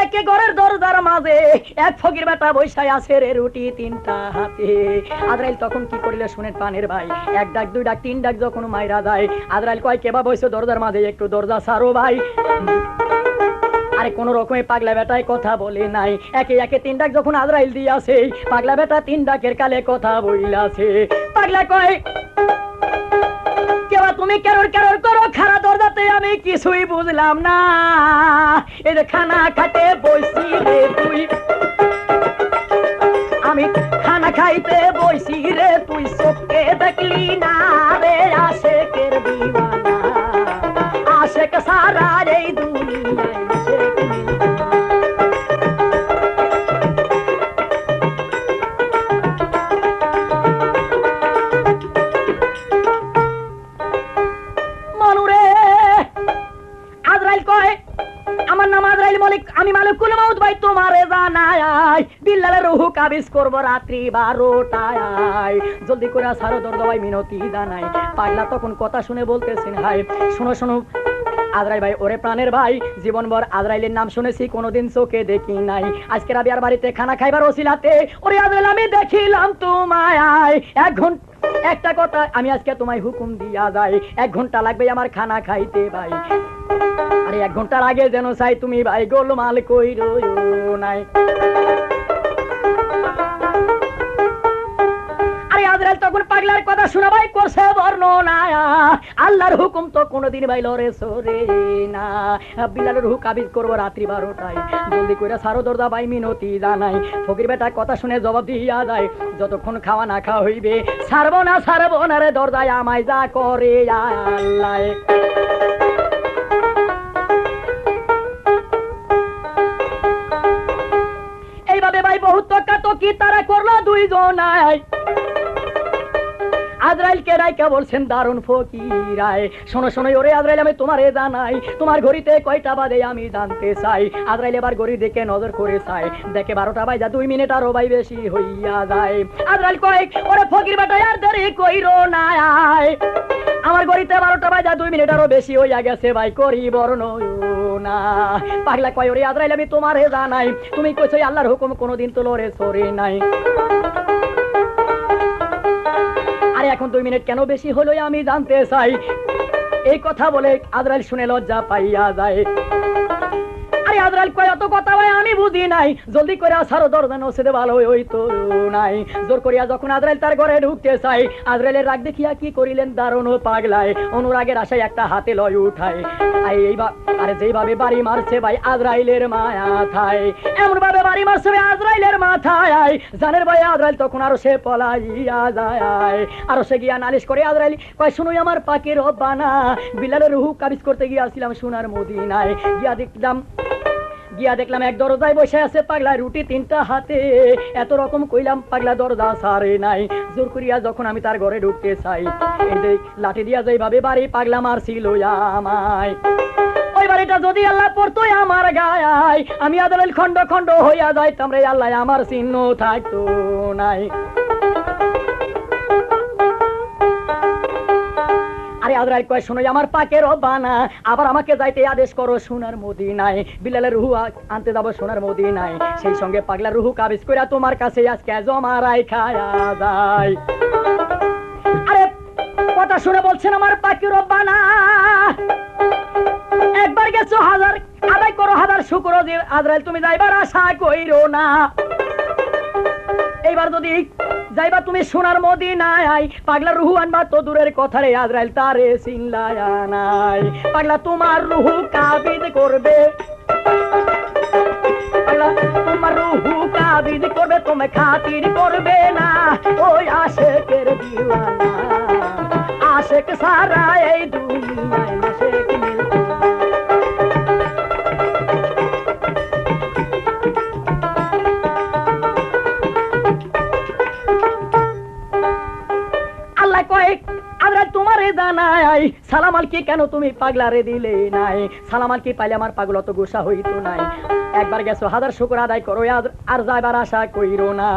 দেখে ঘরের দরজার মাঝে এক ফকির বেটা বৈশাই আছে রে, রুটি তিনটা হাতে। আজরাইল তখন কি করিলে শুনেন পানের ভাই, এক ডাক দুই ডাক তিন ডাক যখন মাইরা যায়, আজরাইল কয় কেবা বইছো দরজার মাঝে, একটু দরজা ছাড়ো ভাই। আরে কোন রকমে পাগলা বেটায় কথা বলে নাই, একে একে তিন ডাক যখন আজরাইল দিয়াছে, পাগলা বেটা তিন ডাকের কালে কথা বইলাছে। পাগলা কয় কেবা তুমি কেরর কেরর করো খারা দরজাতে, আমি কিছুই বুঝলাম না। এই যে খানা খাইতে বইছি রে তুই, আমি খানা খাইতে বইছি রে, তুই চোখে দেখলি না রে, আশেকের দিওয়ানা, আশেক সারা এই দুনিয়ায় আশেক মানুরে। আজরাইল কয় আমার নাম আজরাইল মালিক, আমি মালিকুল মউত ভাই, তোমারে জানাই বিল্লালের রূহ কাবিজ করব রাত্রি 12টায়, জলদি করে ছাড়ো দরজা ভাই, মিনতি জানাই। পাগলা তখন কথা শুনে বলতেছেন হাই শুনো শুনো আজরাইল ভাই, ওরে প্রাণের ভাই, জীবনভর আজরাইলের নাম শুনেছি, কোনোদিন চোখে দেখি নাই। আজকে রাবিয়ার বাড়িতে খানা খাইবার ওসিলাতে ওরে আজরাইল আমি দেখিলাম তোমায়। এক ঘন্টা একটা কথা আমি আজকে তোমায় হুকুম দিয়া যাই, 1 ঘন্টা লাগবে আমার খানা খাইতে ভাই। আরে 1 ঘন্টার আগে যেন চাই তুমি ভাই গোলমাল কইরো নাই। আরে আজরাইল তখন পাগলার কথা শোনা ভাই করছে বর্ণনা, আল্লাহর হুকুম তো কোনদিন ভাই লরে সরে না। বিল্লালের রূহ কাবিজ করবো রাত্রি 12টায়, জলদি কইরা ছাড়ো দরজা ভাই, মিনতি জানাই। ফকির বেটা কথা শুনে জবাব দিয়া যায়, যতক্ষণ খাওয়া না খাওয়া হইবে ছাড়বো না রে দরজায়, আমায় যা করে আল্লাহ। এইভাবে ভাই বহুত তকাতকি তারা করলো দুইজনাই। আজরাইল কে রাইকা বলছেন দারুন ফকিরায়, শোনো শোনো ওরে আজরাইল আমি তোমারে জানাই, তোমার ঘড়িতে কয়টা বাজে আমি জানতে চাই। আজরাইল এবার ঘড়ি দেখে নজর করে চাই, দেখে 12টা বাজা 2 মিনিট আরো ভাই বেশি হইয়া যায়। আজরাইল কয় ওরে ফকির বেটা আর দেরি কইরো না, আমার ঘড়িতে 12টা বাজা 2 মিনিট আরো বেশি হইয়া গেছে ভাই, করি বর্ণ না। পাগলা কয় ওরে আজরাইল আমি তোমারে জানাই, তুমি কইছো আল্লাহর হুকুম কোনোদিন তো লরে সরে নাই। আরে এখন 2 মিনিট কেন বেশি হলো আমি জানতে চাই। এই কথা বলে আজরাইল শুনে লজ্জা পাইয়া যায়। আরে আজরাইল কয় এত কথা ভাই আমি বুঝি নাই, জলদি করে ছাড়ো দরজা, নসিদে ভালো হই তো নাই। জোর করিয়া যখন আজরাইল তার ঘরে ঢুকতে চাই, আজরাইলের রাগ দেখিয়া কি করিলেন দারুণ পাগলায়, অনুরাগের আশায় একটা হাতে লয় উঠায়। আরে যেইভাবে বাড়ি মারছে ভাই আজরাইলের মাথায়, এমন ভাবে বাড়ি মারছে আজরাইলের মাথায়, জানের ভাই আজরাইল তখন আরো সে পলাইয়া যায়। আরো সে গিয়া নালিশ করে আজরাইল কয় শুনুই আমার পাকের রব্বানা, বিল্লালের রূহ কাবিজ করতে গিয়েছিলাম সোনার মদিনায়, গিয়া দেখলাম এক দরজায় বসে আছে পাগলা, রুটি 3টা হাতে। এত রকম কইলাম পাগলা দরজা ছাড়ে নাই। জোর করিয়া যখন আমি তার ঘরে ঢুকতে চাই, এই লাঠি দিয়া যেইভাবে বাড়ি পাগলা মারছিল আমায়, ওই বাড়িটা যদি আল্লাহ পড়তো আমার গায়, আমি আজরাইল খন্ড খন্ড হইয়া যাইতাম রে, আল্লাহ আমার চিহ্ন থাকতো নাই। আরে আজরাইল কয় শুনো আমার পাকের রব্বানা, আবার আমাকে যাইতে আদেশ করো সোনার মদিনায়, বিল্লালের রূহ আনতে যাব সোনার মদিনায়, সেই সঙ্গে পাগলার রূহ কাবিজ কইরা তোমার কাছে আজকে জমা রাইখা যায়। আরে কথা শুনে বলছেন আমার পাকের রব্বানা, একবার গেছো হাজার আদায় করো হাজার শুকর, আজরাইল তুমি যাইবার আশা কইরো না। এইবার যদি যাইবা তুমি সোনার মদিনায়, পাগলা রূহ আনবা তো দূরের কথা রে, আজরাইল তারে চিনলায় নাই। পাগলা তোমার রূহ কাবিজ করবে, পাগলা তোমার রূহ কাবিজ করবে, তুমি খাতির করবে না, ওই আশেকের দিওয়ানা, আশেক সারা এই দুনিয়ায় আশেক মিলতো। আল্লাহ কয় আজরাইল তোমারে জানাই সালাম আলকি কেন তুমি পাগলারে দিলে নাই, সালাম আলকি পাইলে আমার পাগল অত গুসা হইতো নাই। একবার গেছো হাজার শুকর আদায় করো, আর যাইবার আশা কইরো না।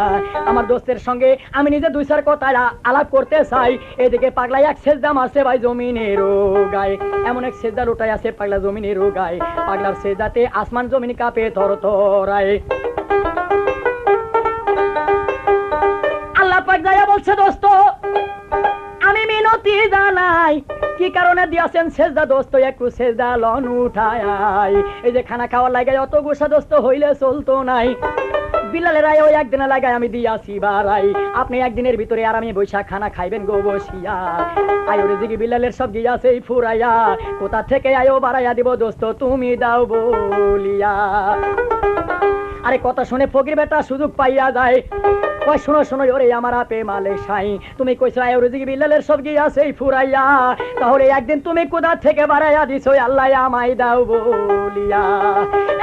আমার দোস্তের সঙ্গে আমি নিজে দুই চার কথা আলাপ করতে চাই, এদিকে পাগলা এক সেজদা মারছে ভাই জমিনের গায়ে, এমন এক সেজদা লুটাই আছে পাগলা জমিনের গায়ে, পাগলার সেজদাতে আসমান জমিন কাঁপে থরথরায়। আল্লাহ পাক যাইয়া বলছে দোস্ত আমি মিনতি জানাই, কি কারণে দিয়াছেন সেজদা দোস্ত একটু সেজদা লন উঠায়। এই যে খানা খাওয়ার লাগাই অত গোসা দোস্ত হইলে চলতো নাই, বিলালের আয় ওই একদিনে লাগাই আমি দিয়াছি বাড়াই, আপনি একদিনের ভিতরে আর আমি বৈশাখ খানা খাইবেন গো বসিয়া। আয়ো রেজিকি বিলালের সব গিয়াছে ফুরাইয়া, কোথা থেকে আয়ো বাড়াইয়া দিব দোস্ত তুমি দাও বলিয়া। আরে কথা শুনে ফকির বেটা সুযোগ পাইয়া যায়, কয় শোনো শোনো ওরে আমার আপে মালে সাই, তুমি কইছো আয় রেজিকি বিলালের সব গিয়াছে ফুরাইয়া, তাহলে একদিন তুমি কোথা থেকে বাড়াইয়া দিছো আল্লাহ আমায় দাও বলিয়া।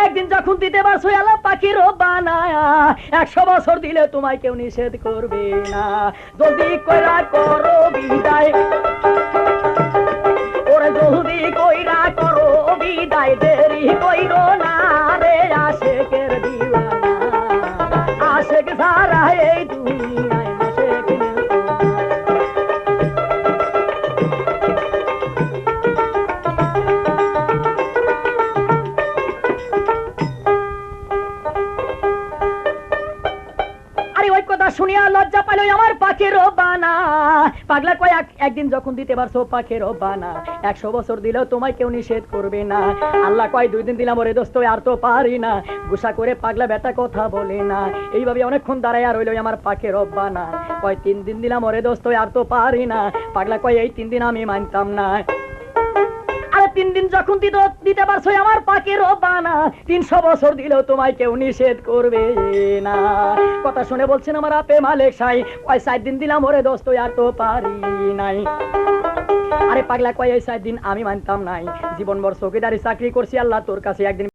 একদিন যখন দিতে পারছো আল্লাহ পাখির বানায়া, 100 বছর দিলে তোমায় কেউ নিষেধ করবে না, জলদি কইরা করো বিদায়, ওরে জলদি কইরা করো বিদায়, দেরি কইরো না রে আশেকের দিওয়ানা, আশেক সারা এই দুনিয়ায় আশেক শুনিয়া লজ্জা পাইল আমার পাখির বানা, পাগলা কয় একদিন যখন দিতে পারছো পাখির বানা, 100 বছর দিলেও তোমায় কেউ নিষেধ করবে না। আল্লাহ কয় 2 দিন দিলাম ওরে দোস্ত আর তো পারি না, গুসা করে পাগলা বেটা কথা বলে না, এইভাবে অনেকক্ষণ দাঁড়াইয়া রইল আমার পাখির বানা। কয় 3 দিন দিলাম ওরে দোস্ত আর তো পারি না, পাগলা কয় এই 3 দিন আমি মানতাম না। 3 দিন যখন দিতে পারছো আমার পাখির বানা, 300 বছর দিলেও তোমায় কেউ নিষেধ করবে না। কথা শুনে বলছেন আমার আপে মালিক সাই, কয় 4 দিন দিলাম ওরে দোস্ত আর তো পারি নাই। আরে পাগলা কয় এই 4 দিন আমি মানতাম নাই, জীবনভর চৌকিদারি চাকরি করছি, আল্লাহ তোর কাছে একদিন